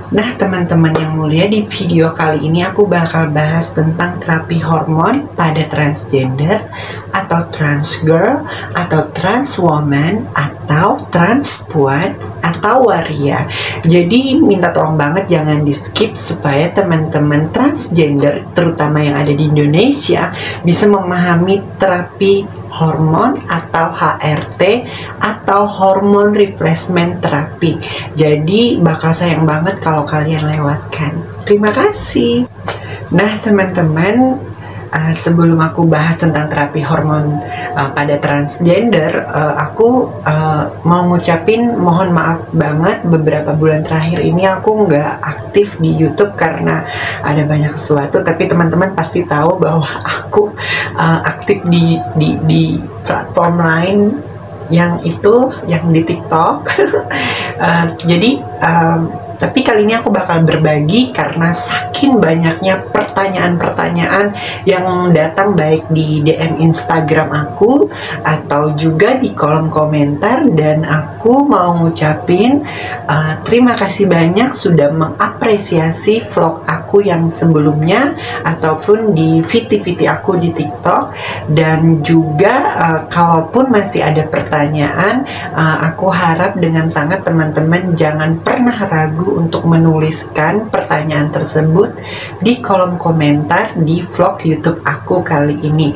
Nah, teman-teman yang mulia, di video kali ini aku bakal bahas tentang terapi hormon pada transgender atau trans girl atau trans woman atau transpuan atau waria. Jadi minta tolong banget jangan di skip supaya teman-teman transgender terutama yang ada di Indonesia bisa memahami terapi hormon atau HRT atau hormone replacement therapy. Jadi bakal sayang banget kalau kalian lewatkan. Terima kasih. Nah, teman-teman, sebelum aku bahas tentang terapi hormon pada transgender, aku mau ngucapin mohon maaf banget, beberapa bulan terakhir ini aku nggak aktif di YouTube karena ada banyak sesuatu. Tapi teman-teman pasti tahu bahwa aku aktif di platform lain, yang di TikTok. Jadi tapi kali ini aku bakal berbagi karena saking banyaknya pertanyaan-pertanyaan yang datang baik di DM Instagram aku atau juga di kolom komentar, dan aku mau ngucapin terima kasih banyak sudah mengapresiasi vlog aku yang sebelumnya ataupun di VT-VT aku di TikTok. Dan juga kalaupun masih ada pertanyaan, aku harap dengan sangat teman-teman jangan pernah ragu untuk menuliskan pertanyaan tersebut di kolom komentar di vlog YouTube aku kali ini.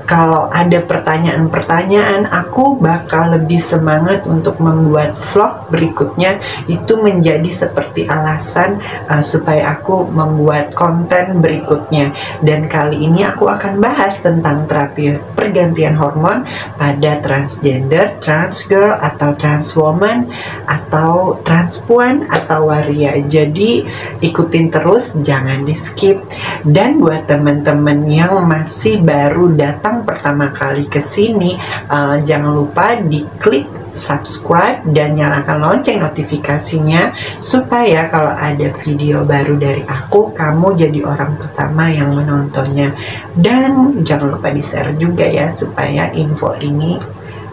Kalau ada pertanyaan-pertanyaan, aku bakal lebih semangat untuk membuat vlog berikutnya. Itu menjadi seperti alasan supaya aku membuat konten berikutnya. Dan kali ini aku akan bahas tentang terapi pergantian hormon pada transgender, trans girl atau trans woman atau transpuan atau waria. Jadi ikutin terus, jangan di skip. Dan buat teman-teman yang masih baru datang pertama kali ke sini, jangan lupa diklik subscribe dan nyalakan lonceng notifikasinya supaya kalau ada video baru dari aku, kamu jadi orang pertama yang menontonnya. Dan jangan lupa di-share juga ya supaya info ini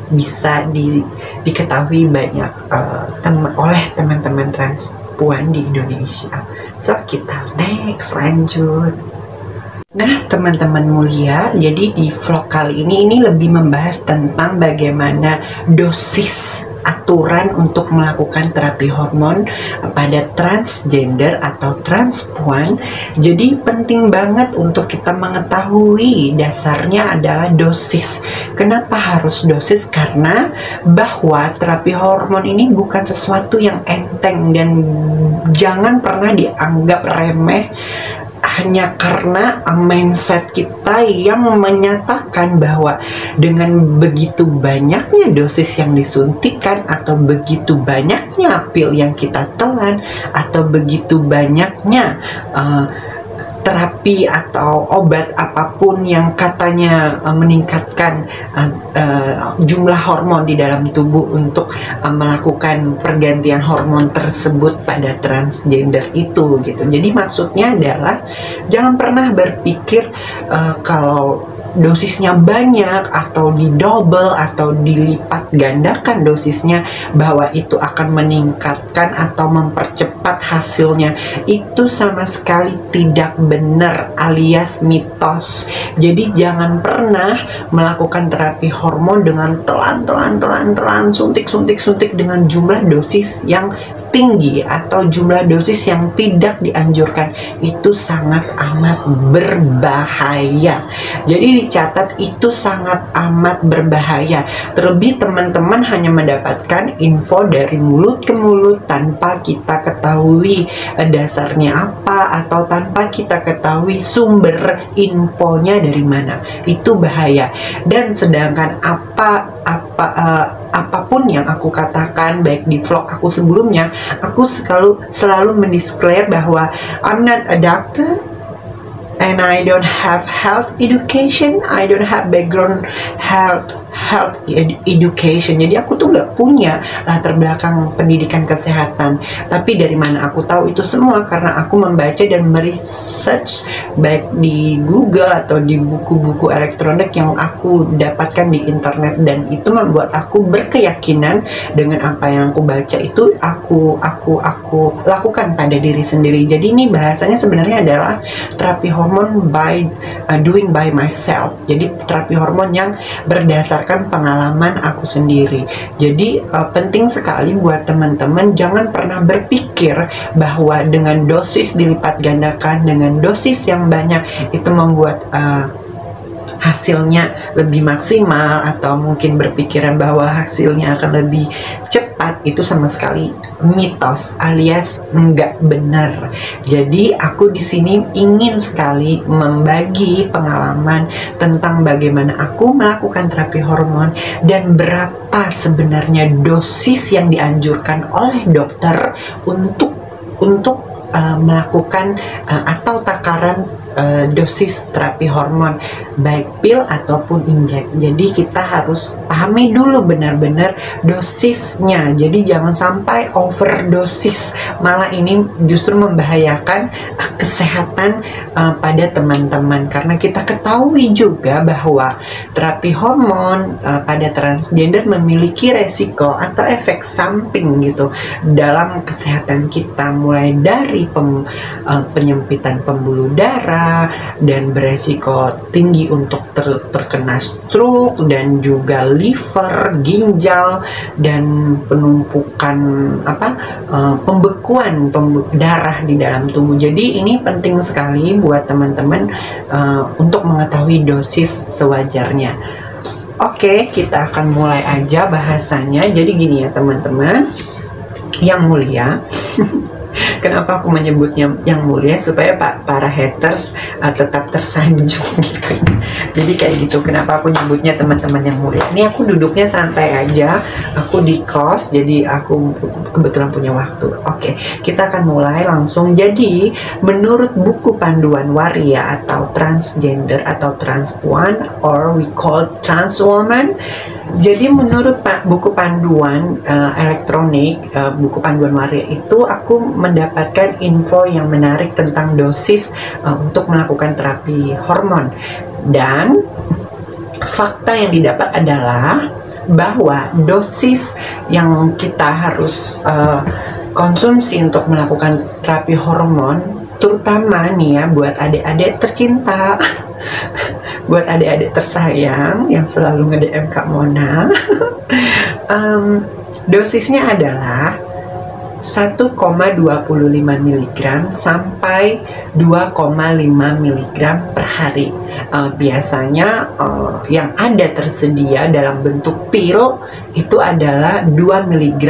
bisa diketahui banyak oleh teman-teman transpuan di Indonesia. So kita next, lanjut. Nah, teman-teman mulia, jadi di vlog kali ini lebih membahas tentang bagaimana dosis aturan untuk melakukan terapi hormon pada transgender atau transpuan. Jadi penting banget untuk kita mengetahui dasarnya adalah dosis. Kenapa harus dosis? Karena bahwa terapi hormon ini bukan sesuatu yang enteng dan jangan pernah dianggap remeh hanya karena mindset kita yang menyatakan bahwa dengan begitu banyaknya dosis yang disuntikan atau begitu banyaknya pil yang kita telan atau begitu banyaknya terapi atau obat apapun yang katanya meningkatkan jumlah hormon di dalam tubuh untuk melakukan pergantian hormon tersebut pada transgender itu gitu. Jadi maksudnya adalah jangan pernah berpikir kalau dosisnya banyak atau didouble atau dilipat gandakan dosisnya bahwa itu akan meningkatkan atau mempercepat hasilnya. Itu sama sekali tidak benar alias mitos. Jadi jangan pernah melakukan terapi hormon dengan telan suntik dengan jumlah dosis yang tinggi atau jumlah dosis yang tidak dianjurkan. Itu sangat amat berbahaya. Jadi dicatat, itu sangat amat berbahaya. Terlebih teman-teman hanya mendapatkan info dari mulut ke mulut tanpa kita ketahui dasarnya apa atau tanpa kita ketahui sumber infonya dari mana. Itu bahaya. Dan sedangkan apapun yang aku katakan baik di vlog aku sebelumnya, aku selalu mendisklare bahwa I'm not a doctor, and I don't have health education, I don't have background health education. Jadi aku tuh nggak punya latar belakang pendidikan kesehatan. Tapi dari mana aku tahu itu semua? Karena aku membaca dan meresearch baik di Google atau di buku-buku elektronik yang aku dapatkan di internet, dan itu membuat aku berkeyakinan dengan apa yang aku baca itu aku lakukan pada diri sendiri. Jadi ini bahasanya sebenarnya adalah terapi hormon by doing by myself. Jadi terapi hormon yang berdasarkan pengalaman aku sendiri. Jadi penting sekali buat teman-teman jangan pernah berpikir bahwa dengan dosis dilipat gandakan, dengan dosis yang banyak itu membuat hasilnya lebih maksimal, atau mungkin berpikiran bahwa hasilnya akan lebih cepat. Itu sama sekali mitos alias enggak benar. Jadi aku di sini ingin sekali membagi pengalaman tentang bagaimana aku melakukan terapi hormon dan berapa sebenarnya dosis yang dianjurkan oleh dokter untuk melakukan atau takaran dosis terapi hormon baik pil ataupun injek. Jadi kita harus pahami dulu benar-benar dosisnya. Jadi jangan sampai overdosis, malah ini justru membahayakan kesehatan pada teman-teman. Karena kita ketahui juga bahwa terapi hormon pada transgender memiliki resiko atau efek samping gitu dalam kesehatan kita, mulai dari penyempitan pembuluh darah dan beresiko tinggi untuk terkena stroke, dan juga liver, ginjal, dan penumpukan pembekuan darah di dalam tubuh. Jadi ini penting sekali buat teman-teman untuk mengetahui dosis sewajarnya. Oke, kita akan mulai aja bahasanya. Jadi gini ya teman-teman yang mulia. Kenapa aku menyebutnya yang mulia? Supaya para haters tetap tersanjung gitu. Jadi kayak gitu. Kenapa aku nyebutnya teman-teman yang mulia? Ini aku duduknya santai aja. Aku di kos, jadi aku kebetulan punya waktu. Oke, kita akan mulai langsung. Jadi menurut buku panduan waria atau transgender atau transpuan, or we call trans woman. Jadi menurut buku panduan elektronik, buku panduan waria itu, aku mendapatkan info yang menarik tentang dosis untuk melakukan terapi hormon. Dan fakta yang didapat adalah bahwa dosis yang kita harus konsumsi untuk melakukan terapi hormon, terutama nih ya buat adik-adik tercinta, buat adik-adik tersayang yang selalu nge-DM Kak Mona, dosisnya adalah 1,25 mg sampai 2,5 mg per hari. Biasanya yang ada tersedia dalam bentuk pil itu adalah 2 mg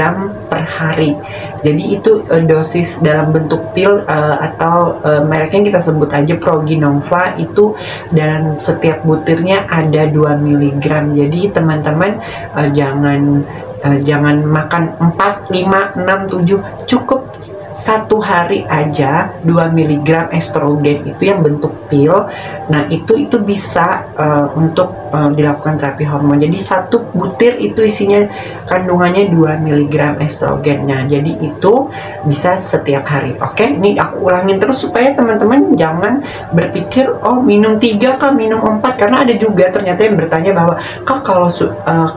per hari. Jadi itu dosis dalam bentuk pil atau mereknya kita sebut aja Proginova, itu dalam setiap butirnya ada 2 mg. Jadi teman-teman jangan makan 4, 5, 6, 7, cukup satu hari aja 2 mg estrogen itu yang bentuk pil. Nah itu bisa untuk dilakukan terapi hormon. Jadi satu butir itu isinya kandungannya 2 mg estrogen. Nah jadi itu bisa setiap hari. Oke, ini aku ulangin terus supaya teman-teman jangan berpikir oh minum 3 kah, minum 4, karena ada juga ternyata yang bertanya bahwa Kak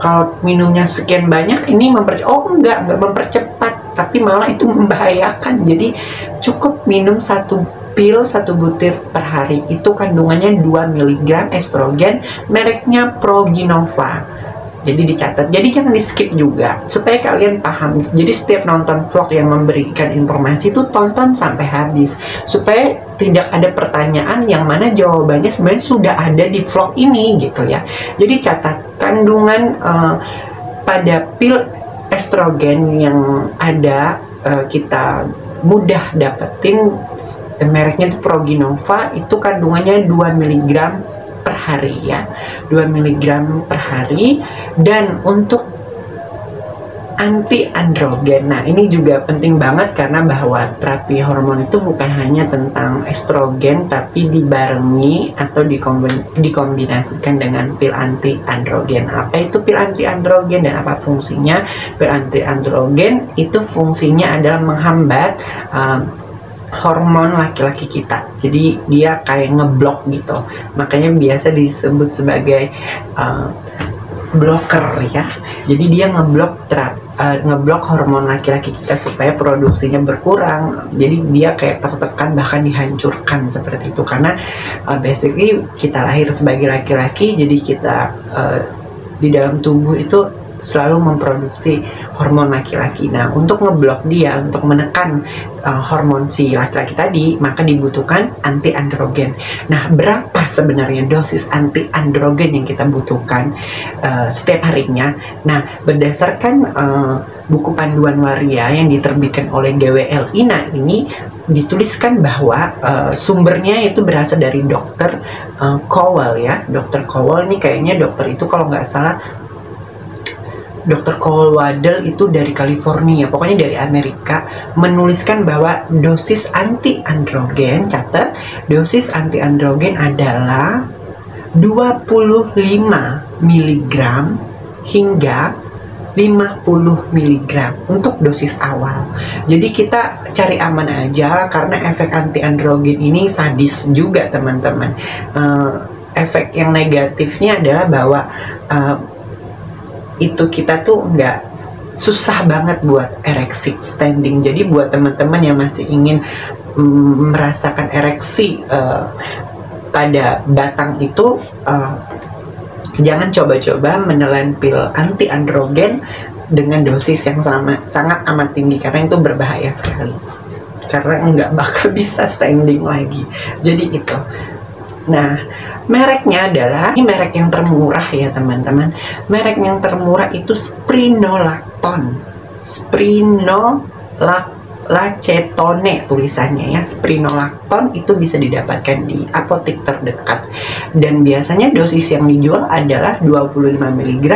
kalau minumnya sekian banyak ini enggak mempercepat, tapi malah itu membahayakan. Jadi cukup minum satu pil, satu butir per hari, itu kandungannya 2 mg estrogen, mereknya Proginova. Jadi dicatat, jadi jangan di skip juga supaya kalian paham. Jadi setiap nonton vlog yang memberikan informasi itu tonton sampai habis, supaya tidak ada pertanyaan yang mana jawabannya sebenarnya sudah ada di vlog ini gitu ya. Jadi catat kandungan pada pil estrogen yang ada, kita mudah dapetin, mereknya itu Proginova, itu kandungannya 2 mg per hari ya, 2 mg per hari. Dan untuk anti androgen. Nah, ini juga penting banget karena bahwa terapi hormon itu bukan hanya tentang estrogen, tapi dibarengi atau dikombinasikan dengan pil anti androgen. Apa itu pil anti androgen dan apa fungsinya? Pil anti androgen itu fungsinya adalah menghambat hormon laki-laki kita. Jadi dia kayak ngeblok gitu. Makanya biasa disebut sebagai blocker ya. Jadi dia ngeblok hormon laki-laki kita supaya produksinya berkurang. Jadi dia kayak tertekan, bahkan dihancurkan seperti itu. Karena basically kita lahir sebagai laki-laki, jadi kita di dalam tubuh itu selalu memproduksi hormon laki-laki. Nah, untuk ngeblok dia, untuk menekan hormon si laki-laki tadi, maka dibutuhkan anti androgen. Nah, berapa sebenarnya dosis anti androgen yang kita butuhkan setiap harinya? Nah, berdasarkan buku panduan waria yang diterbitkan oleh GWL INA ini, dituliskan bahwa sumbernya itu berasal dari dokter Cowell ya. Dokter Cowell ini kayaknya dokter itu kalau nggak salah Dr. Cowell Waddell itu dari California, pokoknya dari Amerika, menuliskan bahwa dosis anti androgen, catat, dosis anti androgen adalah 25 mg hingga 50 mg untuk dosis awal. Jadi kita cari aman aja karena efek anti androgen ini sadis juga teman-teman. Efek yang negatifnya adalah bahwa itu kita tuh nggak, susah banget buat ereksi standing. Jadi buat teman-teman yang masih ingin merasakan ereksi pada batang itu, jangan coba-coba menelan pil anti androgen dengan dosis yang sangat amat tinggi, karena itu berbahaya sekali, karena nggak bakal bisa standing lagi. Jadi itu. Nah, mereknya adalah, ini merek yang termurah ya teman-teman. Merek yang termurah itu Spironolactone. Spironolactone tulisannya ya. Spironolactone itu bisa didapatkan di apotek terdekat. Dan biasanya dosis yang dijual adalah 25 mg,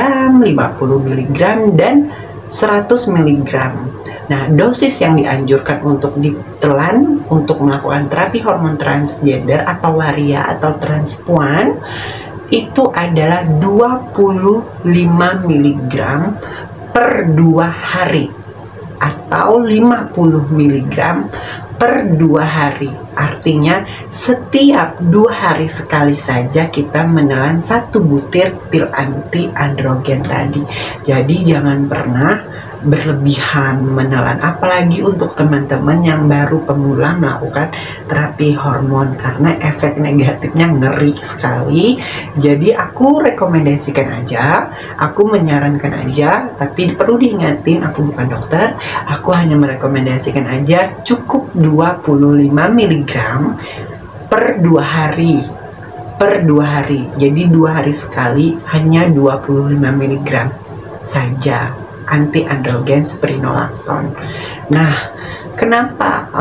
50 mg, dan 100 mg. Nah, dosis yang dianjurkan untuk ditelan untuk melakukan terapi hormon transgender atau waria atau transpuan itu adalah 25 mg per 2 hari atau 50 mg per 2 hari. Artinya setiap 2 hari sekali saja kita menelan 1 butir pil anti androgen tadi. Jadi jangan pernah berlebihan menelan, apalagi untuk teman-teman yang baru pemula melakukan terapi hormon, karena efek negatifnya ngeri sekali. Jadi aku rekomendasikan aja, aku menyarankan aja, tapi perlu diingatin aku bukan dokter, aku hanya merekomendasikan aja cukup 25 mg per 2 hari. Jadi 2 hari sekali hanya 25 mg saja anti androgen Spironolactone. Nah, kenapa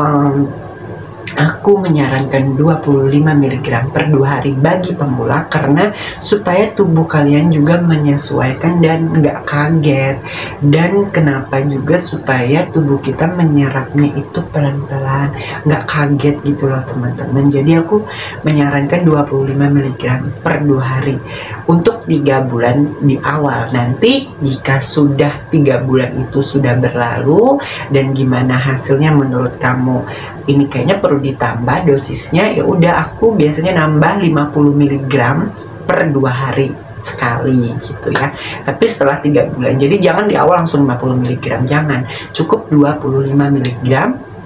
aku menyarankan 25 mg per 2 hari bagi pemula? Karena supaya tubuh kalian juga menyesuaikan dan nggak kaget. Dan kenapa juga supaya tubuh kita menyerapnya itu pelan-pelan, nggak kaget gitu loh teman-teman. Jadi aku menyarankan 25 mg per 2 hari untuk 3 bulan di awal. Nanti jika sudah 3 bulan itu sudah berlalu dan gimana hasilnya menurut kamu, ini kayaknya perlu ditambah dosisnya, ya udah aku biasanya nambah 50 mg per 2 hari sekali gitu ya. Tapi setelah 3 bulan, jadi jangan di awal langsung 50 mg, jangan, cukup 25 mg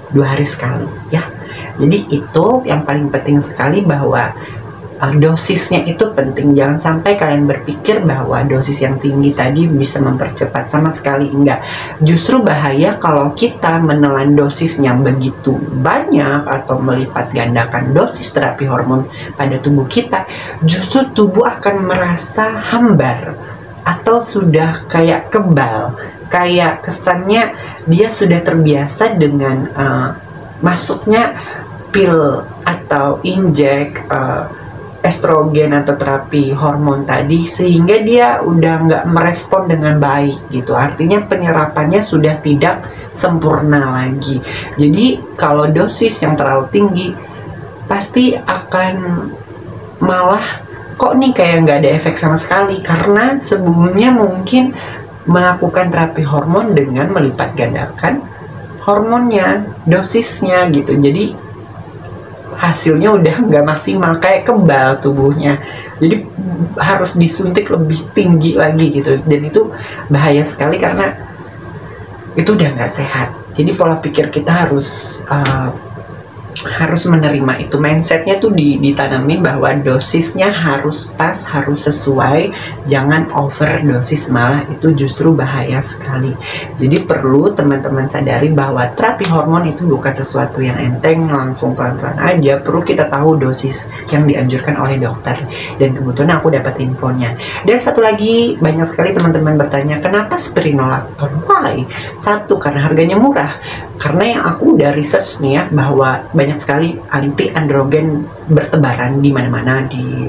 2 hari sekali ya. Jadi itu yang paling penting sekali, bahwa dosisnya itu penting. Jangan sampai kalian berpikir bahwa dosis yang tinggi tadi bisa mempercepat, sama sekali enggak. Justru bahaya kalau kita menelan dosisnya begitu banyak atau melipat gandakan dosis terapi hormon pada tubuh kita. Justru tubuh akan merasa hambar atau sudah kayak kebal, kayak kesannya dia sudah terbiasa dengan masuknya pil atau injek estrogen atau terapi hormon tadi, sehingga dia udah nggak merespon dengan baik gitu. Artinya penyerapannya sudah tidak sempurna lagi. Jadi kalau dosis yang terlalu tinggi pasti akan malah kok nih kayak nggak ada efek sama sekali, karena sebelumnya mungkin melakukan terapi hormon dengan melipat gandakan hormonnya, dosisnya gitu. Jadi hasilnya udah nggak maksimal, kayak kebal tubuhnya. Jadi harus disuntik lebih tinggi lagi gitu, dan itu bahaya sekali karena itu udah nggak sehat. Jadi pola pikir kita harus menerima itu, mindsetnya tuh ditanamin bahwa dosisnya harus pas, harus sesuai, jangan overdosis, malah itu justru bahaya sekali. Jadi perlu teman-teman sadari bahwa terapi hormon itu bukan sesuatu yang enteng, langsung pelan-pelan aja. Perlu kita tahu dosis yang dianjurkan oleh dokter, dan kebetulan aku dapat infonya. Dan satu lagi, banyak sekali teman-teman bertanya, kenapa spironolactone? Why? Satu, karena harganya murah. Karena yang aku udah research nih ya, bahwa banyak sekali anti androgen bertebaran di mana-mana, di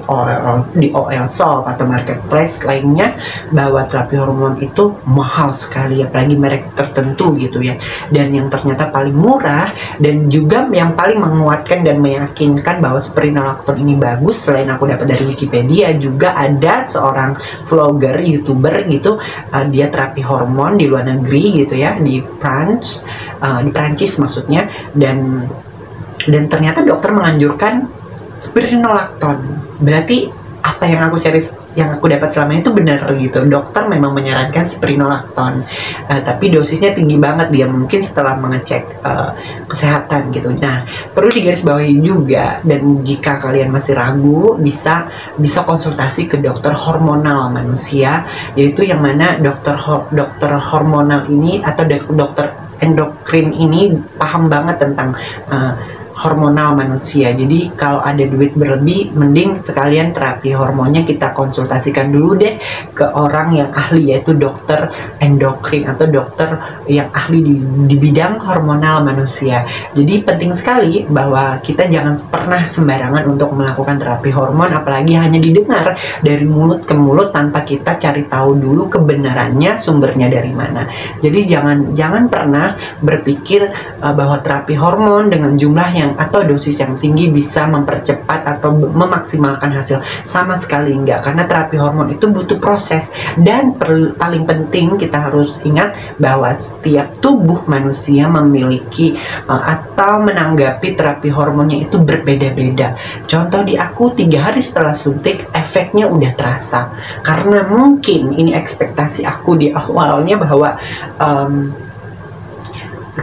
OL shop atau marketplace lainnya, bahwa terapi hormon itu mahal sekali, apalagi merek tertentu gitu ya. Dan yang ternyata paling murah dan juga yang paling menguatkan dan meyakinkan bahwa spironolactone ini bagus, selain aku dapat dari Wikipedia, juga ada seorang vlogger, youtuber gitu, dia terapi hormon di luar negeri gitu ya, di Prancis maksudnya, dan ternyata dokter menganjurkan spironolactone. Berarti apa yang aku dapat selama ini itu benar gitu. Dokter memang menyarankan spironolactone, tapi dosisnya tinggi banget dia, mungkin setelah mengecek kesehatan gitu. Nah, perlu digarisbawahi juga, dan jika kalian masih ragu, bisa konsultasi ke dokter hormonal manusia, yaitu yang mana dokter hormonal ini atau dokter endokrin ini paham banget tentang hormonal manusia. Jadi kalau ada duit berlebih, mending sekalian terapi hormonnya kita konsultasikan dulu deh ke orang yang ahli, yaitu dokter endokrin atau dokter yang ahli di bidang hormonal manusia. Jadi penting sekali bahwa kita jangan pernah sembarangan untuk melakukan terapi hormon, apalagi hanya didengar dari mulut ke mulut tanpa kita cari tahu dulu kebenarannya, sumbernya dari mana. Jadi jangan pernah berpikir bahwa terapi hormon dengan jumlah yang atau dosis yang tinggi bisa mempercepat atau memaksimalkan hasil. Sama sekali enggak, karena terapi hormon itu butuh proses. Dan paling penting kita harus ingat bahwa setiap tubuh manusia memiliki atau menanggapi terapi hormonnya itu berbeda-beda. Contoh di aku, 3 hari setelah suntik efeknya udah terasa, karena mungkin ini ekspektasi aku di awalnya bahwa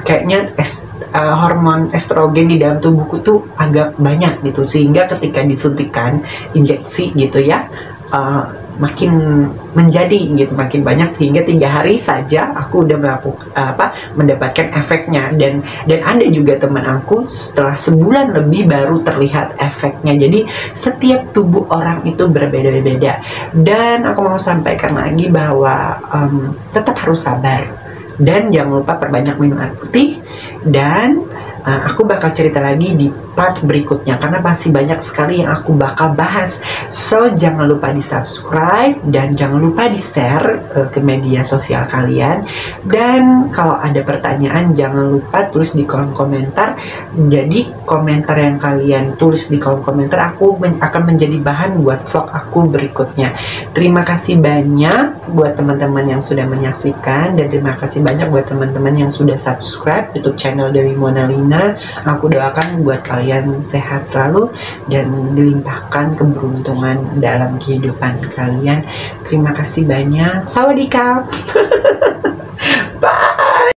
kayaknya hormon estrogen di dalam tubuhku tuh agak banyak gitu, sehingga ketika disuntikan injeksi gitu ya, makin menjadi gitu, makin banyak, sehingga 3 hari saja aku udah mendapatkan efeknya. Dan ada juga teman aku setelah sebulan lebih baru terlihat efeknya. Jadi setiap tubuh orang itu berbeda-beda, dan aku mau sampaikan lagi bahwa tetap harus sabar, dan jangan lupa perbanyak minum air putih. Dan aku bakal cerita lagi di part berikutnya, karena masih banyak sekali yang aku bakal bahas. So jangan lupa di subscribe, dan jangan lupa di share ke media sosial kalian. Dan kalau ada pertanyaan jangan lupa tulis di kolom komentar. Jadi komentar yang kalian tulis di kolom komentar akan menjadi bahan buat vlog aku berikutnya. Terima kasih banyak buat teman-teman yang sudah menyaksikan, dan terima kasih banyak buat teman-teman yang sudah subscribe YouTube channel Dewi Monalina. Aku doakan buat kalian sehat selalu dan dilimpahkan keberuntungan dalam kehidupan kalian. Terima kasih banyak. Sawadikap.